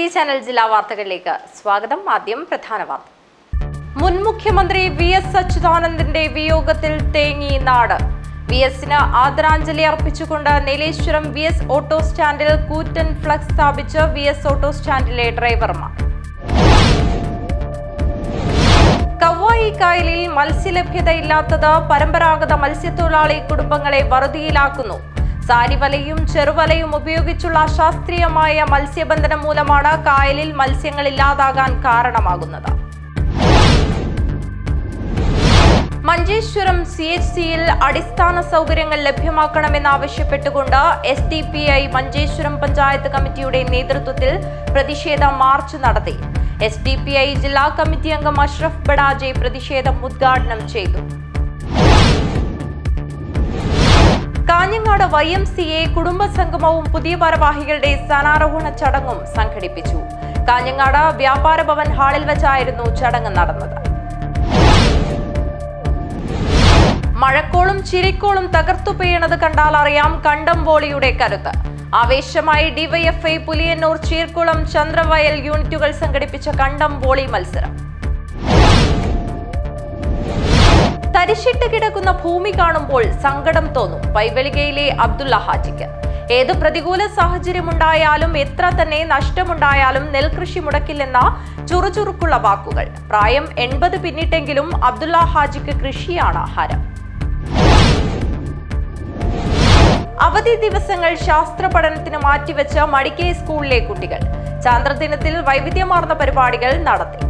ING channel ജില്ലാ വാർത്തകളിലേക്ക് സ്വാഗതം. ആദ്യം പ്രധാന വാർത്ത. മുൻ മുഖ്യമന്ത്രി VS അച്യുതാനന്ദന്റെ വിയോഗത്തിൽ തേങ്ങി നാട്. VSന് ആദരാഞ്ജലി അർപ്പിച്ചുകൊണ്ട് നീലേശ്വരം VS ഓട്ടോ സ്റ്റാൻഡിൽ കൂറ്റൻ ഫ്ലക്സ് സ്ഥാപിച്ച് VS ഓട്ടോ സ്റ്റാൻഡിലെ ഡ്രൈവർമാർ. കവായി കായലിൽ മത്സ്യലഭ്യതയില്ലാത്തത് പരമ്പരാഗത മത്സ്യത്തൊഴിലാളി കുടുംബങ്ങളെ വറുതിയിലാക്കുന്നു. സാരിവലയും ചെറുവലയും ഉപയോഗിച്ചുള്ള അശാസ്ത്രീയമായ മത്സ്യബന്ധനം മൂലമാണ് കായലിൽ മത്സ്യങ്ങൾ ഇല്ലാതാകാൻ കാരണമാകുന്നത്. മഞ്ചേശ്വരം CHCയിൽ അടിസ്ഥാന സൗകര്യങ്ങൾ ലഭ്യമാക്കണമെന്നാവശ്യപ്പെട്ടുകൊണ്ട് SDPI മഞ്ചേശ്വരം പഞ്ചായത്ത് കമ്മിറ്റിയുടെ നേതൃത്വത്തിൽ പ്രതിഷേധ മാർച്ച് നടത്തി. SDPI ജില്ലാ കമ്മിറ്റി അംഗം അഷ്റഫ് ബഡാജെ പ്രതിഷേധം ഉദ്ഘാടനം ചെയ്തു. കാഞ്ഞങ്ങാട് YMCA കുടുംബസംഗമവും പുതിയ ഭാരവാഹികളുടെ സ്ഥാനാരോഹണ ചടങ്ങും സംഘടിപ്പിച്ചു. കാഞ്ഞങ്ങാട് വ്യാപാര ഭവൻ ഹാളിൽ വെച്ചായിരുന്നു ചടങ്ങ് നടന്നത്. മഴക്കോളും ചിരിക്കോളും തകർത്തു പെയ്യണത് കണ്ടാൽ അറിയാം കണ്ടം വോളിയുടെ കരുത്ത്. ആവേശമായി DYFI പുലിയന്നൂർ, ചീർക്കുളം, ചന്ദ്രവയൽ യൂണിറ്റുകൾ സംഘടിപ്പിച്ച കണ്ടം വോളി മത്സരം. തരിശിട്ട് കിടക്കുന്ന ഭൂമി കാണുമ്പോൾ സങ്കടം തോന്നും. പൈവലികയിലെ അബ്ദുള്ള ഹാജിക്ക്. ഏത് പ്രതികൂല സാഹചര്യമുണ്ടായാലും എത്ര തന്നെ നഷ്ടമുണ്ടായാലും നെൽകൃഷി മുടക്കില്ലെന്ന ചുറുചുറുക്കുള്ള വാക്കുകൾ. പ്രായം 80 പിന്നിട്ടെങ്കിലും അബ്ദുള്ള ഹാജിക്ക് കൃഷിയാണ് ഹരം. അവധി ദിവസങ്ങൾ ശാസ്ത്ര പഠനത്തിന് മാറ്റിവെച്ച മടിക്കൈ സ്കൂളിലെ കുട്ടികൾ. ചാന്ദ്രദിനത്തിൽ വൈവിധ്യമാർന്ന പരിപാടികൾ നടത്തി.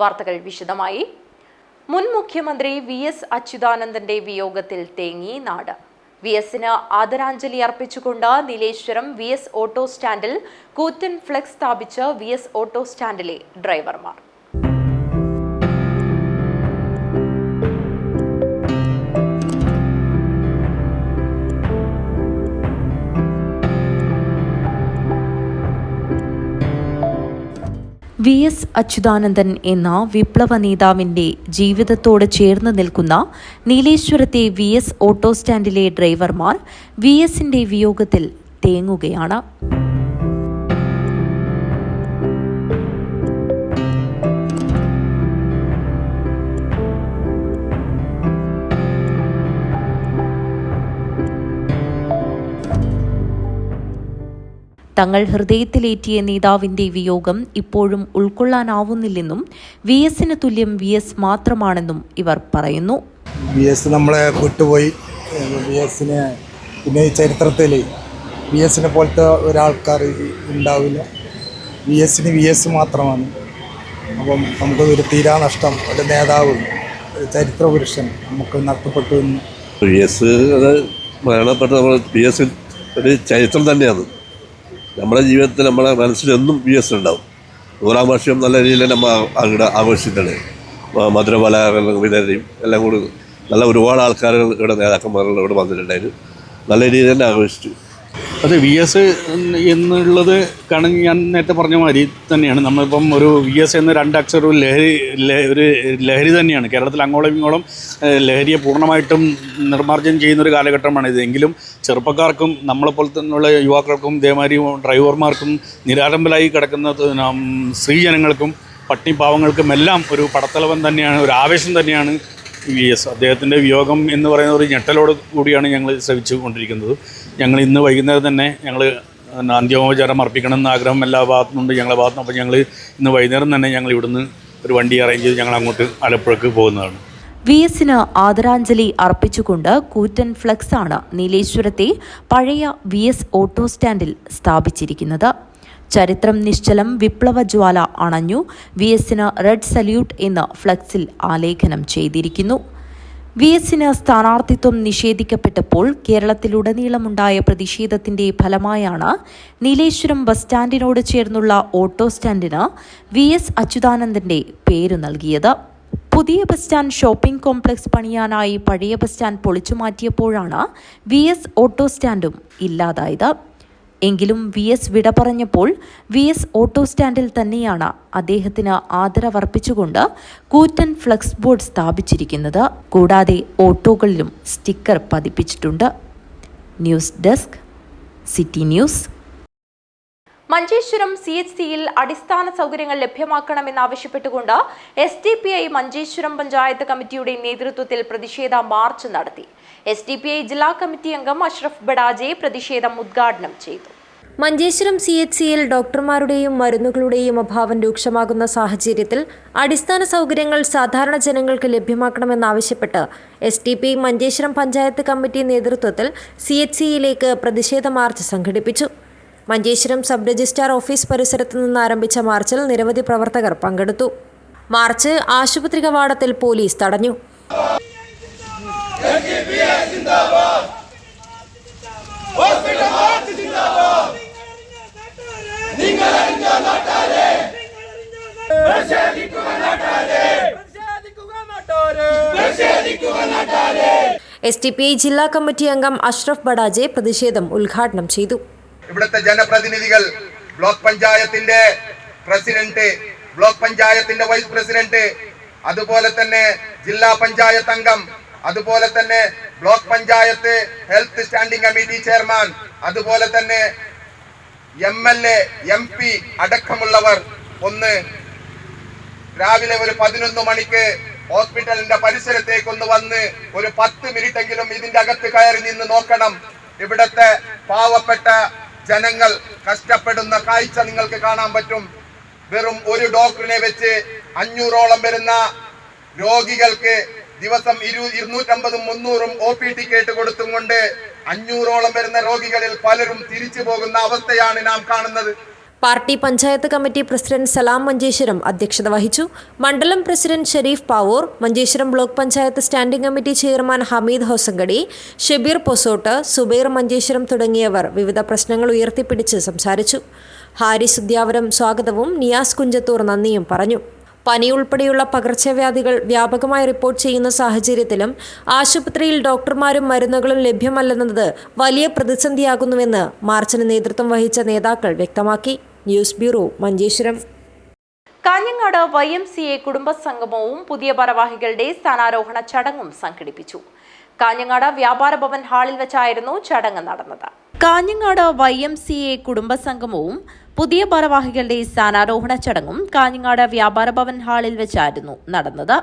വാർത്തകൾ വിശദമായി. മുൻ മുഖ്യമന്ത്രി VS അച്യുതാനന്ദന്റെ വിയോഗത്തിൽ തേങ്ങി നാട്. VSന് ആദരാഞ്ജലി അർപ്പിച്ചുകൊണ്ട് നീലേശ്വരം VS ഓട്ടോ സ്റ്റാൻഡിൽ കൂറ്റൻ ഫ്ലെക്സ് സ്ഥാപിച്ച് VS ഓട്ടോ സ്റ്റാൻഡിലെ ഡ്രൈവർമാർ. VS അച്യുതാനന്ദൻ എന്ന വിപ്ലവ നേതാവിന്റെ ജീവിതത്തോട് ചേർന്ന് നിൽക്കുന്ന നീലേശ്വരത്തെ VS ഓട്ടോ സ്റ്റാൻഡിലെ ഡ്രൈവർമാർ VSന്റെ വിയോഗത്തിൽ തേങ്ങുകയാണ്. തങ്ങൾ ഹൃദയത്തിലേറ്റിയ നേതാവിന്റെ വിയോഗം ഇപ്പോഴും ഉൾക്കൊള്ളാനാവുന്നില്ലെന്നും VSന് തുല്യം VS മാത്രമാണെന്നും ഇവർ പറയുന്നു. VS നമ്മളെ വിട്ടുപോയി. VSന് പിന്നെ ഈ ചരിത്രത്തിൽ VSനെ പോലത്തെ ഒരാൾക്കാർ ഉണ്ടാവില്ല. VSന് VS മാത്രമാണ്. അപ്പം നമുക്ക് ഒരു തീരാ നഷ്ടം, ഒരു നേതാവ്, ഒരു ചരിത്ര പുരുഷൻ നമുക്ക് നഷ്ടപ്പെട്ടു എന്ന്. VS അത് മരണപ്പെട്ട VS ഒരു ചരിത്രം തന്നെയാണ്. നമ്മുടെ ജീവിതത്തിൽ നമ്മുടെ മനസ്സിലെന്നും VS ഉണ്ടാവും. 100-ാം വർഷം നല്ല രീതിയിൽ നമ്മൾ അവിടെ ആഘോഷിച്ചിട്ടുണ്ട്. മധുരപലഹാരങ്ങളും വിതരയും എല്ലാം കൂടി നല്ല ഒരുപാട് ആൾക്കാർ ഇവിടെ നേതാക്കന്മാരുടെ ഇവിടെ വന്നിട്ടുണ്ടായിരുന്നു. നല്ല രീതിയിൽ തന്നെ ആഘോഷിച്ചു. അത് VS എന്നുള്ളത് കാരണം ഞാൻ നേരത്തെ പറഞ്ഞ മാതിരി തന്നെയാണ്. നമ്മളിപ്പം ഒരു VS എന്ന 2 അക്ഷരം ഒരു ലഹരി തന്നെയാണ്. കേരളത്തിൽ അങ്ങോളം ഇങ്ങോളം ലഹരിയെ പൂർണ്ണമായിട്ടും നിർമ്മാർജ്ജനം ചെയ്യുന്നൊരു കാലഘട്ടമാണിത്. എങ്കിലും ചെറുപ്പക്കാർക്കും നമ്മളെപ്പോലെ തന്നെയുള്ള യുവാക്കൾക്കും ഇതേമാതിരി ഡ്രൈവർമാർക്കും നിരാലംബരായി കിടക്കുന്ന സ്ത്രീജനങ്ങൾക്കും പട്ടിണിപ്പാവങ്ങൾക്കും എല്ലാം ഒരു പടത്തലവൻ തന്നെയാണ്, ഒരു ആവേശം തന്നെയാണ് VS. അദ്ദേഹത്തിൻ്റെ വിയോഗം എന്ന് പറയുന്ന ഒരു ഞെട്ടലോട് കൂടിയാണ് ഞങ്ങൾ ശ്രമിച്ചു കൊണ്ടിരിക്കുന്നത്. ഞങ്ങൾ ഇന്ന് വൈകുന്നേരം തന്നെ ഞങ്ങൾ അന്ത്യോപചാരം അർപ്പിക്കണമെന്ന് ആഗ്രഹം എല്ലാ ഭാഗത്തുനിന്നുണ്ട്, ഞങ്ങളുടെ ഭാഗത്തുനിന്ന്. അപ്പോൾ ഞങ്ങൾ ഇന്ന് വൈകുന്നേരം തന്നെ ഞങ്ങൾ ഇവിടുന്ന് ഒരു വണ്ടി അറേഞ്ച് ചെയ്ത് ഞങ്ങൾ അങ്ങോട്ട് ആലപ്പുഴക്ക് പോകുന്നതാണ്. VSന് ആദരാഞ്ജലി അർപ്പിച്ചുകൊണ്ട് കൂറ്റൻ ഫ്ലെക്സാണ് നീലേശ്വരത്തെ പഴയ VS ഓട്ടോ സ്റ്റാൻഡിൽ സ്ഥാപിച്ചിരിക്കുന്നത്. ചരിത്രം നിശ്ചലം, വിപ്ലവ ജ്വാല അണഞ്ഞു, VSന് റെഡ് സല്യൂട്ട് എന്ന് ഫ്ലക്സിൽ ആലേഖനം ചെയ്തിരിക്കുന്നു. VSന് സ്ഥാനാർത്ഥിത്വം നിഷേധിക്കപ്പെട്ടപ്പോൾ കേരളത്തിലുടനീളമുണ്ടായ പ്രതിഷേധത്തിന്റെ ഫലമായാണ് നീലേശ്വരം ബസ് സ്റ്റാൻഡിനോട് ചേർന്നുള്ള ഓട്ടോ സ്റ്റാൻഡിന് VS അച്യുതാനന്ദന്റെ പേരു നൽകിയത്. പുതിയ ബസ് സ്റ്റാൻഡ് ഷോപ്പിംഗ് കോംപ്ലക്സ് പണിയാനായി പഴയ ബസ് സ്റ്റാൻഡ് പൊളിച്ചു മാറ്റിയപ്പോഴാണ് VS ഓട്ടോ സ്റ്റാൻഡും ഇല്ലാതായത്. എങ്കിലും VS വിട പറഞ്ഞപ്പോൾ VS ഓട്ടോ സ്റ്റാൻഡിൽ തന്നെയാണ് അദ്ദേഹത്തിന് ആദരവർപ്പിച്ചുകൊണ്ട് കൂറ്റൻ ഫ്ലക്സ് ബോർഡ് സ്ഥാപിച്ചിരിക്കുന്നത്. കൂടാതെ ഓട്ടോകളിലും സ്റ്റിക്കർ പതിപ്പിച്ചിട്ടുണ്ട്. News desk city news. Manjeshwaram CHCയിൽ അടിസ്ഥാന സൗകര്യങ്ങൾ ലഭ്യമാക്കണമെന്നാവശ്യപ്പെട്ടുകൊണ്ട് SDPI മഞ്ചേശ്വരം പഞ്ചായത്ത് കമ്മിറ്റിയുടെ നേതൃത്വത്തിൽ പ്രതിഷേധ മാർച്ച് നടത്തി. SDPI ജില്ലാ കമ്മിറ്റി അംഗം അഷ്റഫ് ബഡാജെ പ്രതിഷേധം ഉദ്ഘാടനം ചെയ്തു. മഞ്ചേശ്വരം CHCയിൽ ഡോക്ടർമാരുടെയും മരുന്നുകളുടെയും അഭാവം രൂക്ഷമാകുന്ന സാഹചര്യത്തിൽ അടിസ്ഥാന സൗകര്യങ്ങൾ സാധാരണ ജനങ്ങൾക്ക് ലഭ്യമാക്കണമെന്നാവശ്യപ്പെട്ട് SDPI മഞ്ചേശ്വരം പഞ്ചായത്ത് കമ്മിറ്റി നേതൃത്വത്തിൽ CHCയിലേക്ക് പ്രതിഷേധ മാർച്ച് സംഘടിപ്പിച്ചു. മഞ്ചേശ്വരം സബ് രജിസ്ട്രാർ ഓഫീസ് പരിസരത്ത് നിന്ന് ആരംഭിച്ച മാർച്ചിൽ നിരവധി പ്രവർത്തകർ പങ്കെടുത്തു. മാർച്ച് ആശുപത്രി കവാടത്തിൽ പോലീസ് തടഞ്ഞു. SDPI ജില്ലാ കമ്മിറ്റി അംഗം അഷ്റഫ് ബഡാജെ പ്രതിഷേധം ഉദ്ഘാടനം ചെയ്തു. ഇവിടുത്തെ ജനപ്രതിനിധികൾ, ബ്ലോക്ക് പഞ്ചായത്തിന്റെ പ്രസിഡന്റ്, ബ്ലോക്ക് പഞ്ചായത്തിന്റെ വൈസ് പ്രസിഡന്റ്, അതുപോലെ തന്നെ ജില്ലാ പഞ്ചായത്ത് അംഗം, അതുപോലെ തന്നെ block panchayat health standing committee chairman, അതുപോലെ തന്നെ MLA, MP അടക്കമുള്ളവർ രാവിലെ ഒരു 11 മണിക്ക് ഹോസ്പിറ്റലിന്റെ പരിസരത്തേക്കൊന്ന് വന്ന് ഒരു 10 മിനിറ്റെങ്കിലും ഇതിന്റെ അകത്ത് കയറി നിന്ന് നോക്കണം. ഇവിടത്തെ പാവപ്പെട്ട ജനങ്ങൾ കഷ്ടപ്പെടുന്ന കാഴ്ച നിങ്ങൾക്ക് കാണാൻ പറ്റും. വെറും ഒരു ഡോക്ടറിനെ വെച്ച് 500ഓളം വരുന്ന രോഗികൾക്ക് ദിവസം 250-300 OPT കേട്ട് കൊടുത്തും കൊണ്ട് 500ഓളം വരുന്ന രോഗികളിൽ പലരും തിരിച്ചു പോകുന്ന അവസ്ഥയാണ് നാം കാണുന്നത്. Party panchayat committee president Salam Manjeshwaram അധ്യക്ഷത വഹിച്ചു. മണ്ഡലം president Shareef Pavoor, Manjeshwaram block panchayat standing committee chairman Hameed Hosangadi, Shabeer Posot, Subair Manjeshwaram തുടങ്ങിയവർ വിവിധ പ്രശ്നങ്ങൾ ഉയർത്തിപ്പിടിച്ച് സംസാരിച്ചു. ഹാരിസ് ഉദ്യാവരം സ്വാഗതവും നിയാസ് കുഞ്ചത്തൂർ നന്ദിയും പറഞ്ഞു. പനി ഉൾപ്പെടെയുള്ള പകർച്ചവ്യാധികൾ വ്യാപകമായി റിപ്പോർട്ട് ചെയ്യുന്ന സാഹചര്യത്തിലും ആശുപത്രിയിൽ ഡോക്ടർമാരും മരുന്നുകളും ലഭ്യമല്ലെന്നത് വലിയ പ്രതിസന്ധിയാകുന്നുവെന്ന് മാർച്ചിന് നേതൃത്വം വഹിച്ച നേതാക്കൾ വ്യക്തമാക്കി. News bureau, Manjeshwaram. Kanhangad YMCA കുടുംബസംഗമവും പുതിയ ഭാരവാഹികളുടെ സ്ഥാനാരോഹണ ചടങ്ങും സംഘടിപ്പിച്ചു. കാഞ്ഞങ്ങാട് വ്യാപാര ഭവൻ ഹാളിൽ വെച്ചായിരുന്നു ചടങ്ങ് നടന്നത്. കാഞ്ഞങ്ങാട് YMCA കുടുംബസംഗമവും പുതിയ ഭാരവാഹികളുടെ സ്ഥാനാരോഹണ ചടങ്ങും കാഞ്ഞങ്ങാട് വ്യാപാര ഭവൻ ഹാളിൽ വെച്ചായിരുന്നു നടന്നത്.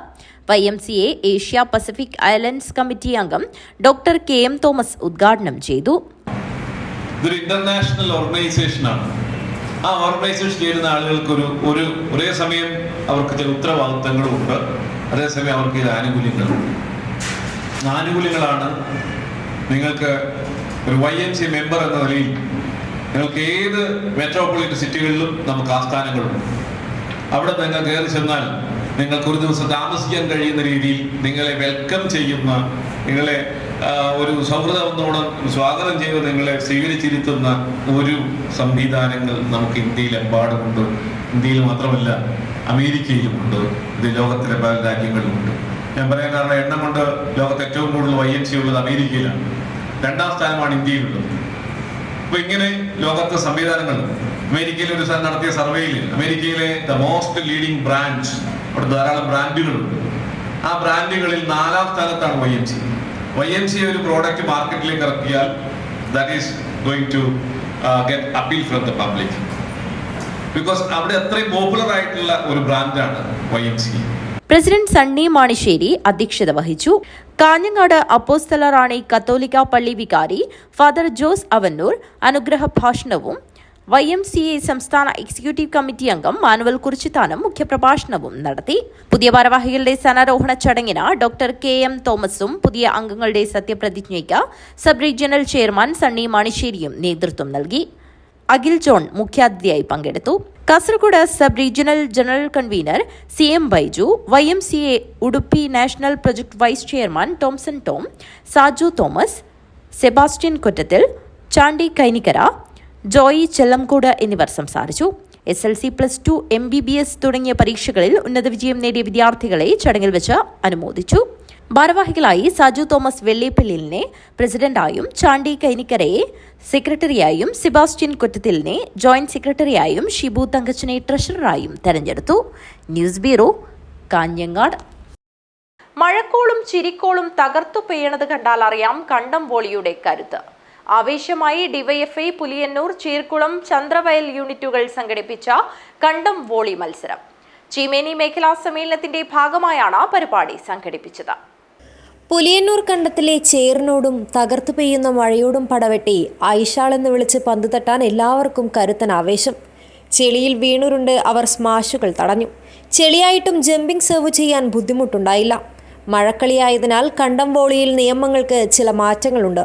YMCA Asia Pacific islands committee അംഗം ഡോക്ടർ KM തോമസ് ഉദ്ഘാടനം ചെയ്തു. ഇതൊരു ഇന്റർനാഷണൽ ഓർഗനൈസേഷനാണ്. ആ ഓർഗനൈസേഷൻ ചേരുന്ന ആളുകൾക്ക് ഒരേ സമയം അവർക്ക് ചില ഉത്തരവാദിത്തങ്ങളുമുണ്ട്, അതേസമയം അവർക്ക് ചില ആനുകൂല്യങ്ങളുണ്ട്. ആനുകൂല്യങ്ങളാണ് നിങ്ങൾക്ക് ഒരു YMCA മെമ്പർ എന്ന നിലയിൽ നിങ്ങൾക്ക് ഏത് മെട്രോപൊളിറ്റൻ സിറ്റികളിലും നമുക്ക് ആസ്ഥാനങ്ങളുണ്ട്. അവിടെ നിങ്ങൾ കയറി ചെന്നാൽ നിങ്ങൾക്ക് ഒരു ദിവസം താമസിക്കാൻ കഴിയുന്ന രീതിയിൽ നിങ്ങളെ വെൽക്കം ചെയ്യുന്ന, നിങ്ങളെ ഒരു സൗഹൃദത്തോടെ സ്വാഗതം ചെയ്ത് നിങ്ങളെ സ്വീകരിച്ചിരുത്തുന്ന ഒരു സംവിധാനങ്ങൾ നമുക്ക് ഇന്ത്യയിലെമ്പാടുമുണ്ട്. ഇന്ത്യയിൽ മാത്രമല്ല, അമേരിക്കയിലുമുണ്ട്, ഇത് ലോകത്തിലെ പല രാജ്യങ്ങളിലുമുണ്ട്. ഞാൻ പറയാൻ കാരണം എണ്ണം കൊണ്ട് ലോകത്ത് ഏറ്റവും കൂടുതൽ YMCA ഉള്ളത് അമേരിക്കയിലാണ്, 2ാം സ്ഥാനമാണ് ഇന്ത്യയിലുള്ളത്. അപ്പൊ ഇങ്ങനെ ലോകത്തെ സംവിധാനങ്ങൾ, അമേരിക്കയിൽ ഒരു നടത്തിയ സർവേയിൽ അമേരിക്കയിലെ ദ മോസ്റ്റ് ലീഡിംഗ് ബ്രാൻഡ്, അവിടെ ധാരാളം ബ്രാൻഡുകളുണ്ട്. ആ ബ്രാൻഡുകളിൽ 4ാം സ്ഥാനത്താണ് YMCA ഒരു പ്രോഡക്റ്റ് മാർക്കറ്റിലേക്ക് ഇറക്കിയാൽ that is going to get appeal from the public, because അവിടെ അത്രയും പോപ്പുലർ ആയിട്ടുള്ള ഒരു ബ്രാൻഡാണ് YMCA. പ്രസിഡന്റ് സണ്ണി മാണിശ്ശേരി അധ്യക്ഷത വഹിച്ചു. കാഞ്ഞങ്ങാട് അപ്പോസ്തല റാണി കത്തോലിക്ക പള്ളി വികാരി ഫാദർ ജോസ് അവന്നൂർ അനുഗ്രഹ ഭാഷണവും YMCA സംസ്ഥാന എക്സിക്യൂട്ടീവ് കമ്മിറ്റി അംഗം മാനുവൽ കുറിച്ചിത്താനും മുഖ്യപ്രഭാഷണവും നടത്തി. പുതിയ ഭാരവാഹികളുടെ സ്ഥാനാരോഹണ ചടങ്ങിന് ഡോക്ടർ KM തോമസും പുതിയ അംഗങ്ങളുടെ സത്യപ്രതിജ്ഞയ്ക്ക് സബ് റീജിയണൽ ചെയർമാൻ സണ്ണി മാണിശ്ശേരിയും നേതൃത്വം നൽകി. അഖിൽ ജോൺ മുഖ്യാതിഥിയായി പങ്കെടുത്തു. Kasaragod sub regional general convener CM Baiju, YMCA Udupi national project vice chairman Tomson Tom, Saju Thomas, Sebastian Kottathil, Chandy Kainikkara, Joy Chellamkode എന്നിവർ സംസാരിച്ചു. SLC+2, MBBS തുടങ്ങിയ പരീക്ഷകളിൽ ഉന്നത വിജയം നേടിയ വിദ്യാർത്ഥികളെ ചടങ്ങിൽ വെച്ച് അനുമോദിച്ചു. ഭാരവാഹികളായി സാജു തോമസ് വെള്ളിപ്പള്ളിലിനെ പ്രസിഡന്റായും, ചാണ്ടി കൈനിക്കരയെ സെക്രട്ടറിയായും, സെബാസ്റ്റ്യൻ കൊറ്റത്തിലിനെ ജോയിന്റ് സെക്രട്ടറിയായും, ഷിബു തങ്കച്ചനെ ട്രഷററായും തെരഞ്ഞെടുത്തു. News bureau, Kanhangad. മഴക്കോളും ചിരിക്കോളും തകർത്തു പെയ്യണത് കണ്ടാൽ അറിയാം കണ്ടംവോളിയുടെ കരുത്ത്. ആവേശമായി ഡിവൈഎഫ്ഐ പുലിയന്നൂർ, ചീർക്കുളം, ചന്ദ്രവയൽ യൂണിറ്റുകൾ സംഘടിപ്പിച്ച കണ്ടം വോളി മത്സരം. ചീമേനി മേഖലാ സമ്മേളനത്തിന്റെ ഭാഗമായാണ് പരിപാടി സംഘടിപ്പിച്ചത്. പുലിയന്നൂർ കണ്ടത്തിലെ ചേറിനോടും തകർത്തു പെയ്യുന്ന മഴയോടും പടവെട്ടി ഐഷാൾ എന്ന് വിളിച്ച് പന്ത് തട്ടാൻ എല്ലാവർക്കും കരുത്തൻ ആവേശം. ചെളിയിൽ വീണുരുണ്ട് അവർ സ്മാഷുകൾ തടഞ്ഞു. ചെളിയായിട്ടും ജമ്പിംഗ് സെർവ് ചെയ്യാൻ ബുദ്ധിമുട്ടുണ്ടായില്ല. മഴക്കളിയായതിനാൽ കണ്ടം വോളിയിൽ നിയമങ്ങൾക്ക് ചില മാറ്റങ്ങളുണ്ട്.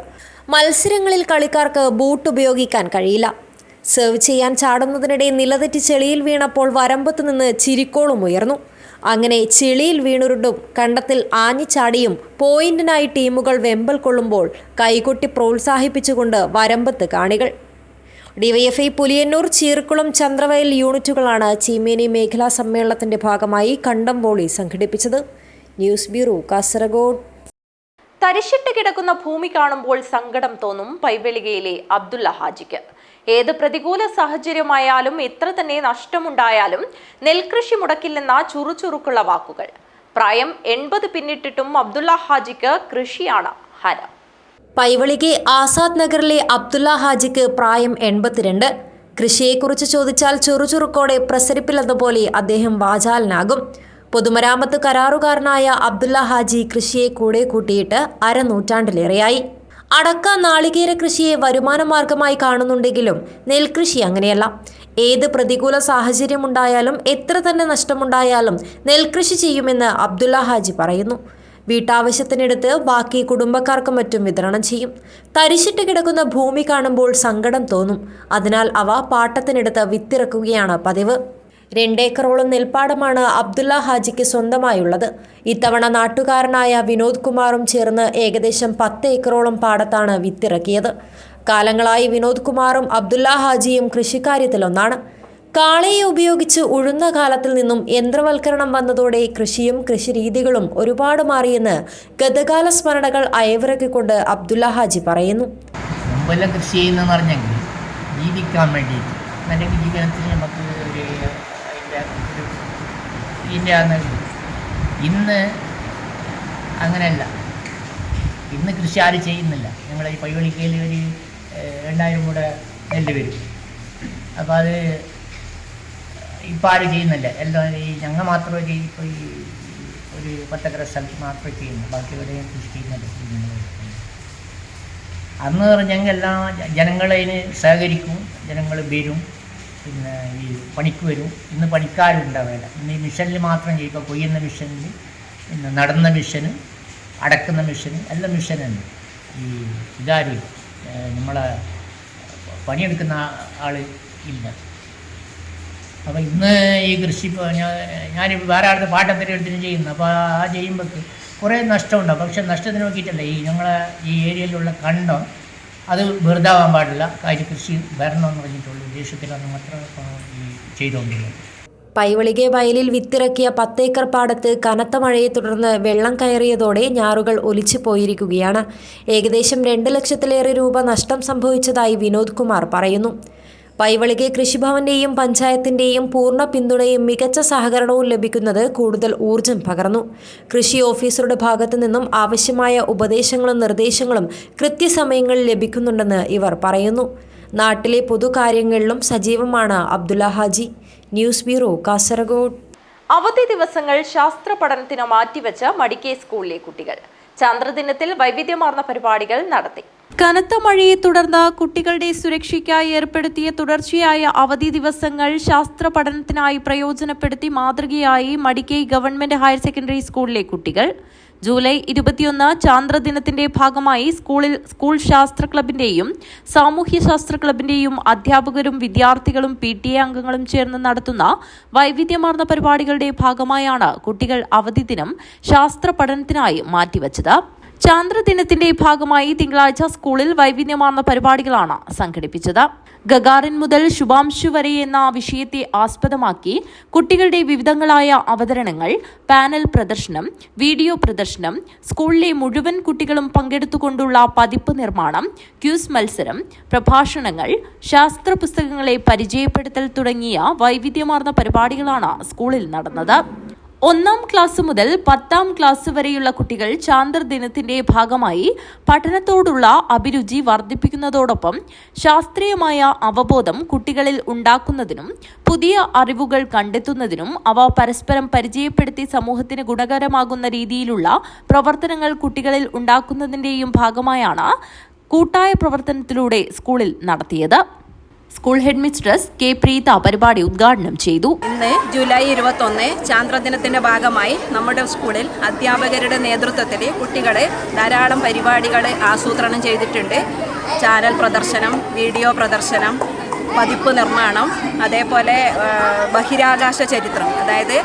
മത്സരങ്ങളിൽ കളിക്കാർക്ക് ബൂട്ട് ഉപയോഗിക്കാൻ കഴിയില്ല. സെർവ് ചെയ്യാൻ ചാടുന്നതിനിടെ നിലതെറ്റി ചെളിയിൽ വീണപ്പോൾ വരമ്പത്ത് നിന്ന് ചിരിക്കോളും ഉയർന്നു. അങ്ങനെ ചെളിയിൽ വീണുരുണ്ടും കണ്ടത്തിൽ ആഞ്ഞിച്ചാടിയും പോയിന്റിനായി ടീമുകൾ വെമ്പൽ കൊള്ളുമ്പോൾ കൈകൊട്ടി പ്രോത്സാഹിപ്പിച്ചുകൊണ്ട് വരമ്പത്ത് കാണികൾ. ഡിവൈഎഫ്ഐ പുലിയന്നൂർ, ചീർക്കുളം, ചന്ദ്രവയൽ യൂണിറ്റുകളാണ് ചീമേനി മേഖലാ സമ്മേളനത്തിന്റെ ഭാഗമായി കണ്ടം വോളി സംഘടിപ്പിച്ചത്. News bureau, Kasaragod. തരിശിട്ട് കിടക്കുന്ന ഭൂമി കാണുമ്പോൾ സങ്കടം തോന്നും പൈവെളികയിലെ അബ്ദുള്ള ഹാജിക്ക്. ഏത് പ്രതികൂല സാഹചര്യമായാലും എത്ര തന്നെ നഷ്ടമുണ്ടായാലും നെൽകൃഷി മുടക്കില്ലെന്ന ചുറുചുറുക്കുള്ള വാക്കുകൾ. പ്രായം 80 പിന്നിട്ടിട്ടും അബ്ദുള്ള ഹാജിക്ക് കൃഷിയാണ് ഹരം. പൈവളികെ ആസാദ് നഗറിലെ അബ്ദുള്ള ഹാജിക്ക് പ്രായം 82. കൃഷിയെക്കുറിച്ച് ചോദിച്ചാൽ ചുറുചുറുക്കോടെ പ്രസരിപ്പില്ലെന്നപോലെ അദ്ദേഹം വാചാലനാകും. പൊതുമരാമത്ത് കരാറുകാരനായ അബ്ദുള്ള ഹാജി കൃഷിയെ കൂടെ കൂട്ടിയിട്ട് അരനൂറ്റാണ്ടിലേറെയായി. അടക്ക, നാളികേര കൃഷിയെ വരുമാന മാർഗമായി കാണുന്നുണ്ടെങ്കിലും നെൽകൃഷി അങ്ങനെയല്ല. ഏത് പ്രതികൂല സാഹചര്യമുണ്ടായാലും എത്ര തന്നെ നഷ്ടമുണ്ടായാലും നെൽകൃഷി ചെയ്യുമെന്ന് അബ്ദുള്ള ഹാജി പറയുന്നു. വീട്ടാവശ്യത്തിനെടുത്ത് ബാക്കി കുടുംബക്കാർക്കും മറ്റും വിതരണം ചെയ്യും. തരിശിട്ട് കിടക്കുന്ന ഭൂമി കാണുമ്പോൾ സങ്കടം തോന്നും. അതിനാൽ അവ പാട്ടത്തിനെടുത്ത് വിത്തിറക്കുകയാണ് പതിവ്. 2 ഏക്കറോളം നെൽപ്പാടമാണ് അബ്ദുള്ള ഹാജിക്ക് സ്വന്തമായുള്ളത്. ഇത്തവണ നാട്ടുകാരനായ വിനോദ് കുമാറും ചേർന്ന് ഏകദേശം 10 ഏക്കറോളം പാടത്താണ് വിത്തിറക്കിയത്. കാലങ്ങളായി വിനോദ് കുമാറും അബ്ദുള്ള ഹാജിയും കൃഷിക്കാര്യത്തിലൊന്നാണ്. കാളയെ ഉപയോഗിച്ച് ഉഴുന്ന കാലത്തിൽ നിന്നും യന്ത്രവൽക്കരണം വന്നതോടെ കൃഷിയും കൃഷിരീതികളും ഒരുപാട് മാറിയെന്ന് ഗതകാല സ്മരണകൾ അയവിറക്കിക്കൊണ്ട് അബ്ദുള്ള ഹാജി പറയുന്നു. മുമ്പെല്ലാം കൃഷി ചെയ്യുന്നതെന്ന് പറഞ്ഞെങ്കിൽ ജീവിക്കാൻ വേണ്ടിയിട്ട്, അല്ലെങ്കിൽ ജീവിതത്തിൽ നമുക്ക് ഇന്ന് അങ്ങനെയല്ല. ഇന്ന് കൃഷി ആരും ചെയ്യുന്നില്ല. ഞങ്ങൾ ഈ പൈവളിക്കയിൽ ഒരു 2000 കൂടെ നെല്ല് വരും. അപ്പോൾ അത് ഇപ്പം ആരും ചെയ്യുന്നില്ല. എല്ലാം ഈ ഞങ്ങൾ മാത്രമേ ചെയ്യും. ഇപ്പോൾ ഈ ഒരു 10 ഏക്കർ സ്ഥലത്ത് മാത്രമേ ചെയ്യുന്നു. ബാക്കിയുള്ളവരെ കൃഷി ചെയ്യുന്നില്ല. അന്ന് പറഞ്ഞെങ്കിൽ എല്ലാം ജനങ്ങളതിന് സഹകരിക്കും, ജനങ്ങൾ വരും, പിന്നെ ഈ പണിക്ക് വരും. ഇന്ന് പണിക്കാരുണ്ടാവില്ല. ഇന്ന് ഈ മിഷനിൽ മാത്രം ചെയ്യും. ഇപ്പോൾ കൊയ്യുന്ന മിഷനിൽ, പിന്നെ നടുന്ന മിഷന്, അടക്കുന്ന മിഷന്, എല്ലാം മിഷനുണ്ട്. ഈ ഇതാരും നമ്മളെ പണിയെടുക്കുന്ന ആൾ ഇല്ല. അപ്പോൾ ഇന്ന് ഈ കൃഷി ഇപ്പോൾ ഞാൻ വേറെ ആളുടെ പാട്ടത്തിന് എടുത്തിട്ട് ചെയ്യുന്നു. അപ്പോൾ ആ ചെയ്യുമ്പോൾ കുറേ നഷ്ടമുണ്ടാവും. പക്ഷെ നഷ്ടത്തിന് നോക്കിയിട്ടല്ല, ഈ ഞങ്ങളെ ഈ ഏരിയയിലുള്ള കണ്ടം അത് വെറുതാവാൻ പാടില്ല. കാര്യം കൃഷി വരണമെന്ന് പറഞ്ഞിട്ടുള്ള ഉദ്ദേശത്തിലാണ് മാത്രം ഈ ചെയ്തുകൊണ്ടിരുന്നത്. പൈവളികെ വയലിൽ വിത്തിറക്കിയ 10 ഏക്കർ പാടത്ത് കനത്ത മഴയെ തുടർന്ന് വെള്ളം കയറിയതോടെ ഞാറുകൾ ഒലിച്ചു പോയിരിക്കുകയാണ്. ഏകദേശം 2 ലക്ഷത്തിലേറെ രൂപ നഷ്ടം സംഭവിച്ചതായി വിനോദ് കുമാർ പറയുന്നു. പൈവളികെ കൃഷിഭവന്റെയും പഞ്ചായത്തിന്റെയും പൂർണ്ണ പിന്തുണയും മികച്ച സഹകരണവും ലഭിക്കുന്നത് കൂടുതൽ ഊർജം പകർന്നു. കൃഷി ഓഫീസറുടെ ഭാഗത്തു നിന്നും ആവശ്യമായ ഉപദേശങ്ങളും നിർദ്ദേശങ്ങളും കൃത്യസമയങ്ങളിൽ ലഭിക്കുന്നുണ്ടെന്ന് ഇവർ പറയുന്നു. നാട്ടിലെ പൊതുകാര്യങ്ങളിലും സജീവമാണ് അബ്ദുള്ള ഹാജി. News bureau, Kasaragod. അവധി ദിവസങ്ങൾ ശാസ്ത്ര പഠനത്തിന് മാറ്റിവെച്ച മടിക്കൈ സ്കൂളിലെ കുട്ടികൾ ചാന്ദ്രദിനത്തിൽ വൈവിധ്യമാർന്ന പരിപാടികൾ നടത്തി. കനത്ത മഴയെ തുടർന്ന് കുട്ടികളുടെ സുരക്ഷയ്ക്കായി ഏർപ്പെടുത്തിയ തുടർച്ചയായ അവധി ദിവസങ്ങൾ ശാസ്ത്ര പഠനത്തിനായി പ്രയോജനപ്പെടുത്തി മാതൃകയായി മടിക്കൈ ഗവൺമെന്റ് ഹയർ സെക്കൻഡറി സ്കൂളിലെ കുട്ടികൾ. ജൂലൈ 21 ചാന്ദ്രദിനത്തിന്റെ ഭാഗമായി സ്കൂൾ ശാസ്ത്ര ക്ലബിന്റെയും സാമൂഹ്യ ശാസ്ത്ര ക്ലബിന്റെയും അധ്യാപകരും വിദ്യാർത്ഥികളും PTA അംഗങ്ങളും ചേർന്ന് നടത്തുന്ന വൈവിധ്യമാർന്ന പരിപാടികളുടെ ഭാഗമായാണ് കുട്ടികൾ അവധി ദിനം ശാസ്ത്ര പഠനത്തിനായി മാറ്റിവെച്ചത്. ചാന്ദ്രദിനത്തിന്റെ ഭാഗമായി തിങ്കളാഴ്ച സ്കൂളിൽ വൈവിധ്യമാർന്ന പരിപാടികളാണ് സംഘടിപ്പിച്ചത്. ഗഗാറിൻ മുതൽ ശുഭാംശു വരെ എന്ന വിഷയത്തെ ആസ്പദമാക്കി കുട്ടികളുടെ വിവിധങ്ങളായ അവതരണങ്ങൾ, പാനൽ പ്രദർശനം, വീഡിയോ പ്രദർശനം, സ്കൂളിലെ മുഴുവൻ കുട്ടികളും പങ്കെടുത്തുകൊണ്ടുള്ള പതിപ്പ് നിർമ്മാണം, ക്യൂസ് മത്സരം, പ്രഭാഷണങ്ങൾ, ശാസ്ത്ര പുസ്തകങ്ങളെ പരിചയപ്പെടുത്തൽ തുടങ്ങിയ വൈവിധ്യമാർന്ന പരിപാടികളാണ് സ്കൂളിൽ നടന്നത്. 1ാം ക്ലാസ് മുതൽ 10ാം ക്ലാസ് വരെയുള്ള കുട്ടികൾ ചാന്ദ്ര ദിനത്തിന്റെ ഭാഗമായി പഠനത്തോടുള്ള അഭിരുചി വർദ്ധിപ്പിക്കുന്നതോടൊപ്പം ശാസ്ത്രീയമായ അവബോധം കുട്ടികളിൽ ഉണ്ടാക്കുന്നതിനും പുതിയ അറിവുകൾ കണ്ടെത്തുന്നതിനും അവ പരസ്പരം പരിചയപ്പെടുത്തി സമൂഹത്തിന് ഗുണകരമാകുന്ന രീതിയിലുള്ള പ്രവർത്തനങ്ങൾ കുട്ടികളിൽ ഉണ്ടാക്കുന്നതിന്റെയും ഭാഗമായാണ് കൂട്ടായ പ്രവർത്തനത്തിലൂടെ സ്കൂളിൽ നടത്തിയത്. School head mistress K Preetha പരിപാടി ഉദ്ഘാടനം ചെയ്തു. ഇന്ന് ജൂലൈ 21 ചാന്ദ്രദിനത്തിന്റെ ഭാഗമായി നമ്മുടെ സ്കൂളിൽ അധ്യാപകരുടെ നേതൃത്വത്തിൽ കുട്ടികളെ ധാരാളം പരിപാടികൾ ആസൂത്രണം ചെയ്തിട്ടുണ്ട്. ചാനൽ പ്രദർശനം, വീഡിയോ പ്രദർശനം, പതിപ്പ് നിർമ്മാണം, അതേപോലെ ബഹിരാകാശ ചരിത്രം, അതായത്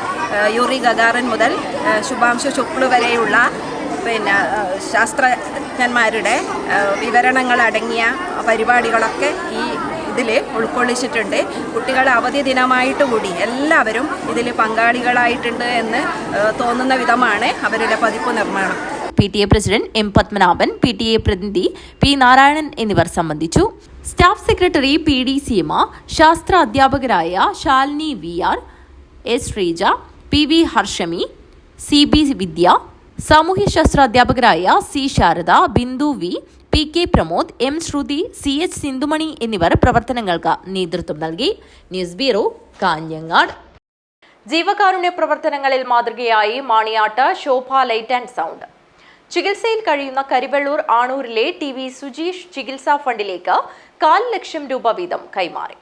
യൂറി ഗഗാറിൻ മുതൽ ശുഭാംശു ശുക്ല വരെയുള്ള ശാസ്ത്രജ്ഞന്മാരുടെ വിവരണങ്ങൾ അടങ്ങിയ പരിപാടികളൊക്കെ ഈ ഇതിൽ ഉൾക്കൊള്ളിച്ചിട്ടുണ്ട്. കുട്ടികൾ അവധി ദിനമായിട്ട് കൂടി എല്ലാവരും ഇതിൽ പങ്കാളികളായിട്ടുണ്ട് എന്ന് തോന്നുന്ന വിധമാണ് അവരുടെ പതിപ്പ് നിർമ്മാണം. PTA president M Padmanabhan, PTA പ്രതിനിധി പി നാരായണൻ എന്നിവർ സംബന്ധിച്ചു. സ്റ്റാഫ് സെക്രട്ടറി PD സീമ, ശാസ്ത്ര അധ്യാപകരായ Shalini VR, S Sreeja, PV ഹർഷമി, CB വിദ്യ, സാമൂഹ്യശാസ്ത്ര അധ്യാപകരായ C Sharada, Bindu V, PK Pramod, M ശ്രുതി, CH സിന്ധുമണി എന്നിവർ പ്രവർത്തനങ്ങൾക്ക് നേതൃത്വം നൽകി. News bureau, Kanhangad. ജീവകാരുണ്യ പ്രവർത്തനങ്ങളിൽ മാതൃകയായി മാണിയാട്ട് ശോഭ ലൈറ്റ് ആൻഡ് സൗണ്ട്. ചികിത്സയിൽ കഴിയുന്ന കരിവെള്ളൂർ ആണൂരിലെ TV സുജീഷ് ചികിത്സാ ഫണ്ടിലേക്ക് 1/4 ലക്ഷം രൂപ വീതം കൈമാറി.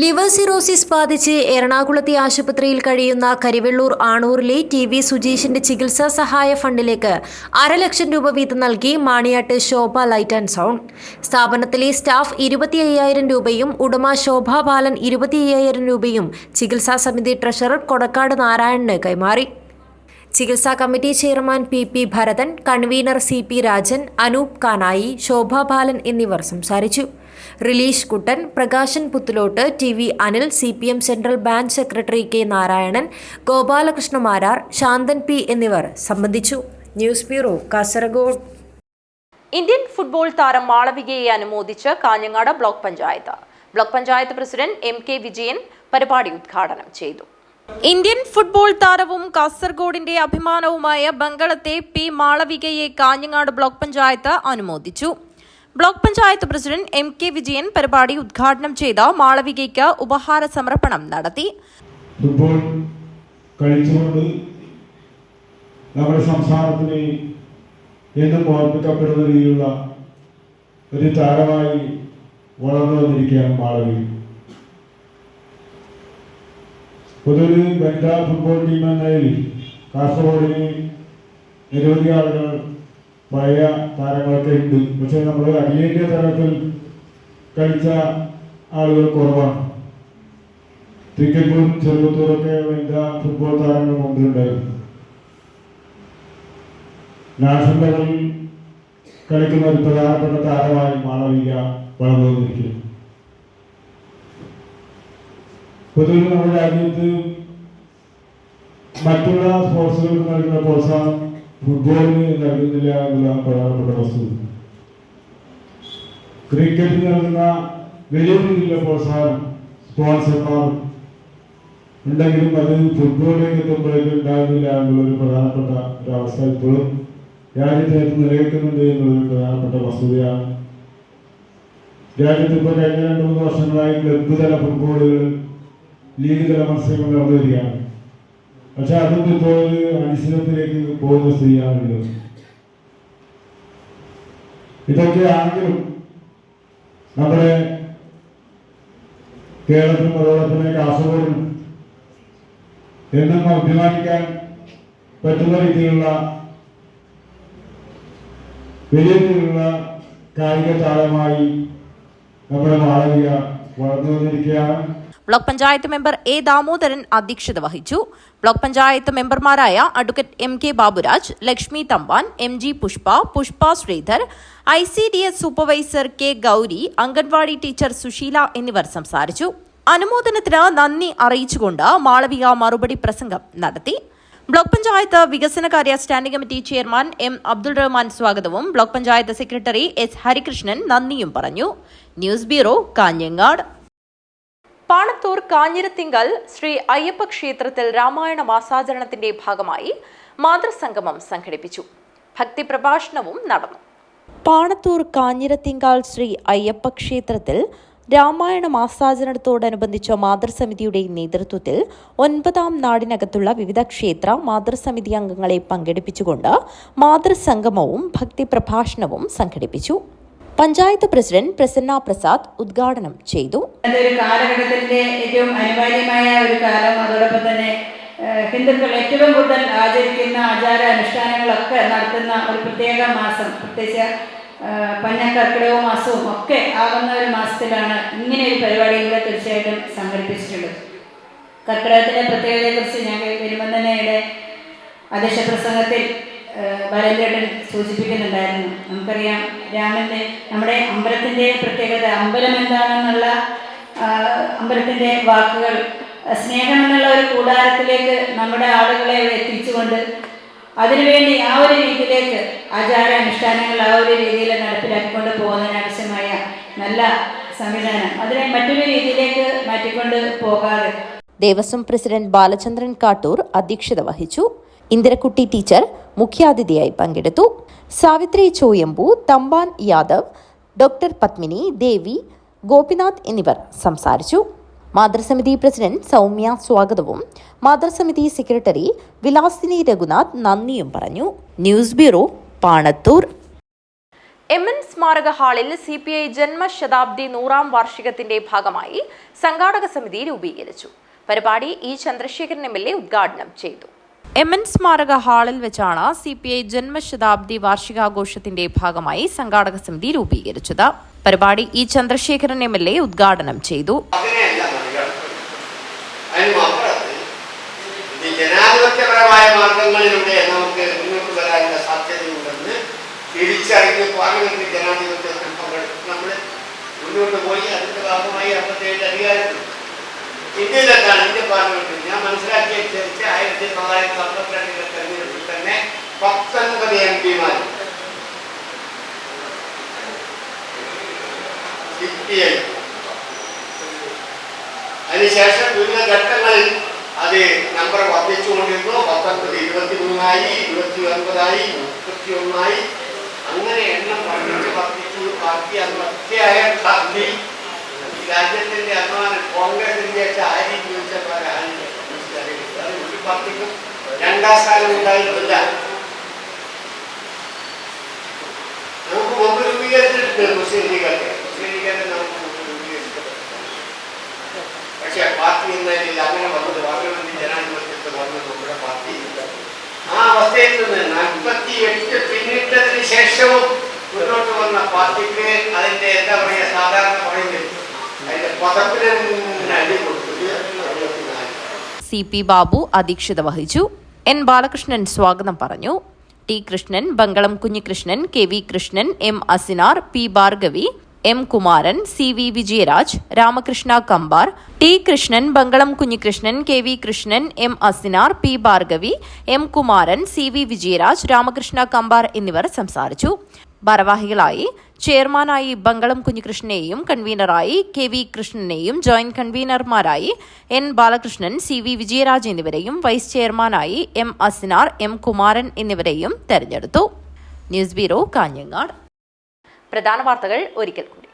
ലിവർ സിറോസിസ് ബാധിച്ച് എറണാകുളത്തെ ആശുപത്രിയിൽ കഴിയുന്ന കരിവെള്ളൂർ ആണൂരിലെ TV സുജീഷിന്റെ ചികിത്സാ സഹായ ഫണ്ടിലേക്ക് 1/2 ലക്ഷം രൂപ വീതം നൽകി മാണിയാട്ട് ശോഭ ലൈറ്റ് ആൻഡ് സൗണ്ട്. സ്ഥാപനത്തിലെ സ്റ്റാഫ് 25,000 രൂപയും ഉടമ ശോഭ ബാലൻ 25,000 രൂപയും ചികിത്സാ സമിതി ട്രഷറർ കൊടക്കാട് നാരായണന് കൈമാറി. ചികിത്സാ committee chairman PP Bharathan, convener CP Rajan, Anoop Kanayi, Shobha Balan എന്നിവർ സംസാരിച്ചു. Releesh Kuttan, Prakashan Puthulott, TV Anil, CPM central branch secretary K Narayanan, Gopalakrishna Marar, Shanthan P എന്നിവർ സംബന്ധിച്ചു. News bureau, Kasaragod. Indian football താരം മാളവികയെ അനുമോദിച്ച് Kanhangad block panchayat. Block panchayat president MK Vijayan പരിപാടി ഉദ്ഘാടനം ചെയ്തു. ഇന്ത്യൻ ഫുട്ബോൾ താരവും കാസർഗോഡിന്റെ അഭിമാനവുമായ ബംഗളത്തെ P മാളവികയെ കാഞ്ഞങ്ങാട് ബ്ലോക്ക് പഞ്ചായത്ത് അനുമോദിച്ചു. Block panchayat president MK Vijayan പരിപാടി ഉദ്ഘാടനം ചെയ്ത മാളവികയ്ക്ക് ഉപഹാര സമർപ്പണം നടത്തി. ഫുട്ബോൾ കളിച്ചുകൊണ്ട് നമ്മുടെ സംസ്ഥാനത്തിന് എന്നും ഓർമ്മിക്കപ്പെടുന്ന രീതിയിലുള്ള ഒരു താരമായി വളർന്നു വന്നിരിക്കുകയാണ് മാളവിക. പൊതുവെ വനിതാ ഫുട്ബോൾ ടീം എന്നതിൽ കാസർഗോഡിന് നിരവധി ആളുകൾ പഴയ താരങ്ങളൊക്കെ ഉണ്ട്. പക്ഷെ നമ്മൾ അഖിലേന്ത്യാ തലത്തിൽ കളിച്ച ആളുകൾ കുറവാണ്. ക്രിക്കറ്റും ചെറുപ്പത്തോടൊക്കെ വനിതാ ഫുട്ബോൾ താരങ്ങൾ മുമ്പിലുണ്ടായിരുന്നു. നാഷണൽ ലെവലിൽ കളിക്കുന്ന ഒരു പ്രധാനപ്പെട്ട താരമായി മാളവിക വളർന്നു വന്നിരിക്കുന്നു. പൊതുവെ നമ്മുടെ രാജ്യത്ത് മറ്റുള്ള സ്പോർട്സുകൾക്ക് നൽകുന്ന പ്രോത്സാഹനം ഫുട്ബോളിന് നൽകുന്നില്ല എന്നുള്ള പ്രധാനപ്പെട്ട വസ്തുത. ക്രിക്കറ്റിന് നൽകുന്ന വലിയ രീതിയിലുള്ള പ്രോത്സാഹനം സ്പോൺസർമാർ ഉണ്ടെങ്കിലും അത് ഫുട്ബോളിലേക്ക് എത്തുമ്പോഴേക്കും ഉണ്ടാകുന്നില്ല എന്നുള്ളൊരു പ്രധാനപ്പെട്ട ഒരവസ്ഥ ഇപ്പോഴും രാജ്യത്ത് നിലനിൽക്കുന്നുണ്ട് എന്നുള്ളൊരു പ്രധാനപ്പെട്ട വസ്തുതയാണ്. രാജ്യത്ത് ഇപ്പോൾ കഴിഞ്ഞ 2-3 വർഷങ്ങളായി ക്ലബ്ബ് തല ഫുട്ബോളുകൾ, ലീഗ് തല മത്സരങ്ങൾ നടന്നു വരികയാണ്. പക്ഷെ അതും ഇപ്പോൾ ഒരു അനിശ്ചിതത്തിലേക്ക് പോകുന്ന സ്ഥിതിയാണുള്ളത്. ഇതൊക്കെ ആണെങ്കിലും നമ്മുടെ കേരളത്തിലും അതോടൊപ്പം തന്നെ കാസർഗോഡിലും എന്നും അഭിമാനിക്കാൻ പറ്റുന്ന രീതിയിലുള്ള വലിയ രീതിയിലുള്ള കായിക താരമായി നമ്മുടെ മാളവിക വളർന്നു വന്നിരിക്കുകയാണ്. Block panchayat member A Damodaran അധ്യക്ഷത വഹിച്ചു. ബ്ലോക്ക് പഞ്ചായത്ത് മെമ്പർമാരായ advocate MK Baburaj, Lakshmi Thampan, MG Pushpa Sridhar, ICDS supervisor K Gowri, anganwadi teacher Susheela എന്നിവർ സംസാരിച്ചു. അനുമോദനത്തിന് നന്ദി അറിയിച്ചുകൊണ്ട് മാളവിക മറുപടി പ്രസംഗം നടത്തി. ബ്ലോക്ക് പഞ്ചായത്ത് വികസനകാര്യ standing committee chairman M Abdul Rahman സ്വാഗതവും block panchayat secretary S Harikrishnan നന്ദിയും പറഞ്ഞു. News bureau, Kanhangad. പാണത്തൂർ കാഞ്ഞിരത്തിങ്കൽ ശ്രീ അയ്യപ്പ ക്ഷേത്രത്തിൽ രാമായണ മാസാചരണത്തിന്റെ ഭാഗമായി മാതൃസംഗമം സംഘടിപ്പിച്ചു. ഭക്തി പ്രഭാഷണവും നടന്നു. പാണത്തൂർ കാഞ്ഞിരത്തിങ്കാൽ ശ്രീ അയ്യപ്പ ക്ഷേത്രത്തിൽ രാമായണ മാസാചരണത്തോടനുബന്ധിച്ച മാതൃസമിതിയുടെ നേതൃത്വത്തിൽ 9-ാം നാടിനകത്തുള്ള വിവിധ ക്ഷേത്ര മാതൃസമിതി അംഗങ്ങളെ പങ്കെടുപ്പിച്ചുകൊണ്ട് മാതൃസംഗമവും ഭക്തി പ്രഭാഷണവും സംഘടിപ്പിച്ചു. പഞ്ചായത്ത് പ്രസിഡന്റ് പ്രസന്ന പ്രസാദ് ഉദ്ഘാടനം ചെയ്തു. ഒരു കാലഘട്ടത്തിന്റെ ഏറ്റവും അനിവാര്യമായ ഒരു കാലം, അതോടൊപ്പം തന്നെ ഹിന്ദുക്കൾ ഏറ്റവും കൂടുതൽ ആചരിക്കുന്ന ആചാര അനുഷ്ഠാനങ്ങളൊക്കെ നടത്തുന്ന ഒരു പ്രത്യേക മാസം, പ്രത്യേകിച്ച് പഞ്ഞക്കർക്കിടക മാസവും ഒക്കെ ആകുന്ന ഒരു മാസത്തിലാണ് ഇങ്ങനെ ഒരു പരിപാടി ഇവിടെ തീർച്ചയായിട്ടും സംഘടിപ്പിച്ചിട്ടുള്ളത്. കർക്കിടകത്തിൻ്റെ പ്രത്യേകതയെക്കുറിച്ച് ഞാൻ വരുമ്പോൾ തന്നെ ഇവിടെ അധ്യക്ഷ പ്രസംഗത്തിൽ ബാലചേട്ടൻ സൂചിപ്പിക്കുന്നുണ്ടായിരുന്നു. നമുക്കറിയാം രാമൻ്റെ നമ്മുടെ അമ്പലത്തിൻ്റെ പ്രത്യേകത, അമ്പലം എന്താണെന്നുള്ള അമ്പലത്തിൻ്റെ വാക്കുകൾ സ്നേഹം എന്നുള്ള ഒരു കൂടാരത്തിലേക്ക് നമ്മുടെ ആളുകളെ എത്തിച്ചുകൊണ്ട് അതിനുവേണ്ടി ആ ഒരു രീതിയിലേക്ക് ആചാരാനുഷ്ഠാനങ്ങൾ ആ ഒരു രീതിയിൽ നടപ്പിലാക്കിക്കൊണ്ട് പോകുന്നതിനാവശ്യമായ നല്ല സംവിധാനം അതിനെ മറ്റൊരു രീതിയിലേക്ക് മാറ്റിക്കൊണ്ട് പോകാതെ. ദേവസ്വം പ്രസിഡന്റ് ബാലചന്ദ്രൻ കാട്ടൂർ അധ്യക്ഷത വഹിച്ചു. ഇന്ദിരക്കുട്ടി ടീച്ചർ മുഖ്യാതിഥിയായി പങ്കെടുത്തു. സാവിത്രി ചോയമ്പു, തമ്പാൻ യാദവ്, ഡോക്ടർ പത്മിനി, ദേവി, ഗോപിനാഥ് എന്നിവർ സംസാരിച്ചു. മാതൃസമിതി പ്രസിഡന്റ് സൗമ്യ സ്വാഗതവും മാതൃസമിതി സെക്രട്ടറി വിലാസിനി രഘുനാഥ് നന്ദിയും പറഞ്ഞു. News bureau, Panathur. MN സ്മാരക ഹാളിൽ CPI ജന്മശതാബ്ദി 100-ാം വാർഷികത്തിന്റെ ഭാഗമായി സംഘാടക സമിതി രൂപീകരിച്ചു. പരിപാടി E. ചന്ദ്രശേഖരൻ MLA ഉദ്ഘാടനം ചെയ്തു. MN സ്മാരക ഹാളിൽ വെച്ചാണ് CPI ജന്മശതാബ്ദി വാർഷികാഘോഷത്തിന്റെ ഭാഗമായി സംഘാടക സമിതി രൂപീകരിച്ചത്. പരിപാടി E. ചന്ദ്രശേഖരൻ MLA ഉദ്ഘാടനം ചെയ്തു. ജനാധിപത്യപരമായ മാർഗങ്ങളിലൂടെ നമുക്ക് മുന്നോട്ട് വരാനുള്ള സാധ്യതയുണ്ടെന്ന് തിരിച്ചറിഞ്ഞ് പാർലമെന്ററി ജനാധിപത്യത്തിൽ പങ്കെടുത്ത് നമ്മൾ മുന്നോട്ട് പോയി. അതിന്റെ ഭാഗമായി 57 അധികാരത്തിൽ ഇന്ത്യയിലെത്താണ് ഇന്ത്യൻ പാർലമെന്റിൽ ഞാൻ മനസ്സിലാക്കിയനുസരിച്ച് 1952 തെരഞ്ഞെടുപ്പിൽ തന്നെ 19 MP-മാർ CPI. അതിനുശേഷം വിവിധ ഘട്ടങ്ങളിൽ അത് നമ്പർ വർദ്ധിച്ചുകൊണ്ടിരുന്നു. 19, 23-ആയി, 29-ആയി, 31-ആയി, അങ്ങനെ എണ്ണം വർദ്ധിച്ചു. പാർട്ടി അധ്യക്ഷയായ പാർട്ടി രാജ്യത്തിന്റെ അഭിമാനം കോൺഗ്രസിന്റെ ആരി ചോദിച്ചപ്പോഴാണ് ഒരു പാർട്ടിക്കും 2ാം സ്ഥാനം ഉണ്ടായിരുന്നില്ല. നമുക്ക് മുമ്പ് രൂപീകരിച്ചിട്ടുണ്ട് മുസ്ലിം ലീഗൊക്കെ നമുക്ക് പക്ഷെ പാർട്ടി എന്നതിൽ അങ്ങനെ വന്നത് പാർലമെന്റ് ജനാധിപത്യത്തിൽ വന്ന് നമ്മുടെ പാർട്ടി ആ അവസ്ഥയിൽ നിന്ന് 48 പിന്നിട്ടതിന് ശേഷവും മുന്നോട്ട് വന്ന പാർട്ടിക്ക് അതിന്റെ എന്താ പറയുക, സാധാരണ പറയുന്നത് അതിന്റെ പദത്തിന് അടി കൊടുത്തത് 64. CP ബാബു അധ്യക്ഷത വഹിച്ചു. N. ബാലകൃഷ്ണൻ സ്വാഗതം പറഞ്ഞു. T. Krishnan, Bangalam Kunhikrishnan, KV Krishnan, M. Asinar, P. Bhargavi, M. Kumaran, CV Vijayaraj, Ramakrishna കമ്പാർ, T. Krishnan, Bangalam Kunhikrishnan, KV Krishnan, M. Asinar, P. Bhargavi, M. Kumaran, CV Vijayaraj, Ramakrishna കമ്പാർ എന്നിവർ സംസാരിച്ചു. ഭാരവാഹികളായി ചെയർമാനായി ബംഗളം കുഞ്ഞികൃഷ്ണനെയും കൺവീനറായി KV കൃഷ്ണനെയും ജോയിന്റ് കൺവീനർമാരായി N. ബാലകൃഷ്ണൻ, CV വിജയരാജ് എന്നിവരെയും വൈസ് ചെയർമാനായി M. അസിനാർ, M. കുമാരൻ എന്നിവരെയും തെരഞ്ഞെടുത്തു. News bureau, Kanhangad. പ്രധാന വാർത്തകൾ ഒരിക്കൽ കൂടി.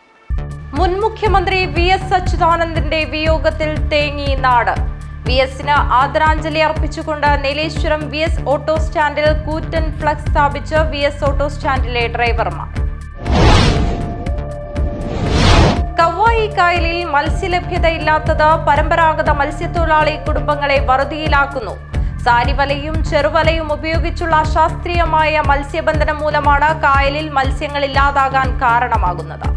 മുൻ മുഖ്യമന്ത്രി VS അച്യുതാനന്ദന്റെ വിയോഗത്തിൽ തേങ്ങി നാട്. VSന് ആദരാഞ്ജലി അർപ്പിച്ചുകൊണ്ട് നീലേശ്വരം VS ഓട്ടോ സ്റ്റാൻഡിൽ കൂറ്റൻ ഫ്ലക്സ് സ്ഥാപിച്ച് VS ഓട്ടോ സ്റ്റാൻഡിലെ ഡ്രൈവർമാർ. കവായി കായലിൽ മത്സ്യലഭ്യതയില്ലാത്തത് പരമ്പരാഗത മത്സ്യത്തൊഴിലാളി കുടുംബങ്ങളെ വറുതിയിലാക്കുന്നു. സാരിവലയും ചെറുവലയും ഉപയോഗിച്ചുള്ള ശാസ്ത്രീയമായ മത്സ്യബന്ധനം മൂലമാണ് കായലിൽ മത്സ്യങ്ങൾ ഇല്ലാതാകാൻ കാരണമാകുന്നത്.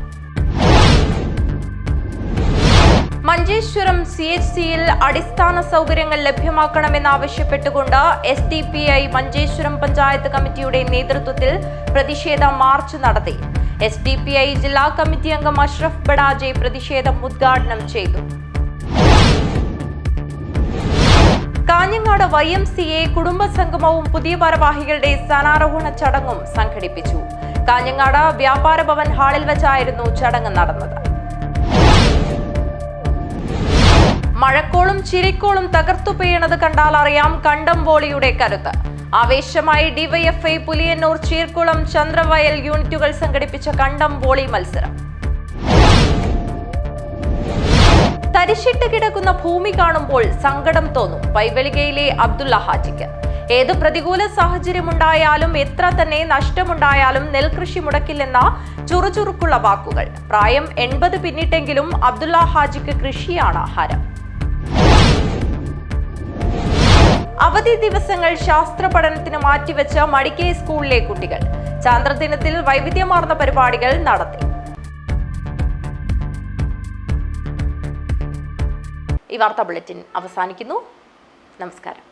മഞ്ചേശ്വരം CHCയിൽ അടിസ്ഥാന സൗകര്യങ്ങൾ ലഭ്യമാക്കണമെന്നാവശ്യപ്പെട്ടുകൊണ്ട് SDPI മഞ്ചേശ്വരം പഞ്ചായത്ത് കമ്മിറ്റിയുടെ നേതൃത്വത്തിൽ പ്രതിഷേധ മാർച്ച് നടത്തി. SDPI ജില്ലാ കമ്മിറ്റി അംഗം അഷ്റഫ് ബഡാജെ പ്രതിഷേധം ഉദ്ഘാടനം ചെയ്തു. കാഞ്ഞങ്ങാട് YMCA കുടുംബസംഗമവും പുതിയ ഭാരവാഹികളുടെ സ്ഥാനാരോഹണ ചടങ്ങും സംഘടിപ്പിച്ചു. കാഞ്ഞങ്ങാട് വ്യാപാര ഭവൻ ഹാളിൽ വെച്ചായിരുന്നു ചടങ്ങ് നടന്നത്. മഴക്കോളും ചിരിക്കോളും തകർത്തു പെയ്യണത് കണ്ടാൽ അറിയാം കണ്ടംവോളിയുടെ കരുത്ത്. ആവേശമായി ഡിവൈഎഫ്ഐ പുലിയന്നൂർ, ചീർക്കുളം, ചന്ദ്രവയൽ യൂണിറ്റുകൾ സംഘടിപ്പിച്ച കണ്ടംവോളി മത്സരം. തരിശിട്ട് കിടക്കുന്ന ഭൂമി കാണുമ്പോൾ സങ്കടം തോന്നും പൈവലികയിലെ അബ്ദുള്ള ഹാജിക്ക്. ഏത് പ്രതികൂല സാഹചര്യമുണ്ടായാലും എത്ര തന്നെ നഷ്ടമുണ്ടായാലും നെൽകൃഷി മുടക്കില്ലെന്ന ചുറുചുറുക്കുള്ള വാക്കുകൾ. പ്രായം 80 പിന്നിട്ടെങ്കിലും അബ്ദുള്ള ഹാജിക്ക് കൃഷിയാണ് ഹരം. അവധി ദിവസങ്ങൾ ശാസ്ത്ര പഠനത്തിന് മാറ്റിവെച്ച മടിക്കൈ സ്കൂളിലെ കുട്ടികൾ ചാന്ദ്രദിനത്തിൽ വൈവിധ്യമാർന്ന പരിപാടികൾ നടത്തി. ഈ വാർത്താ ബുള്ളറ്റിൻ അവസാനിക്കുന്നു. നമസ്കാരം.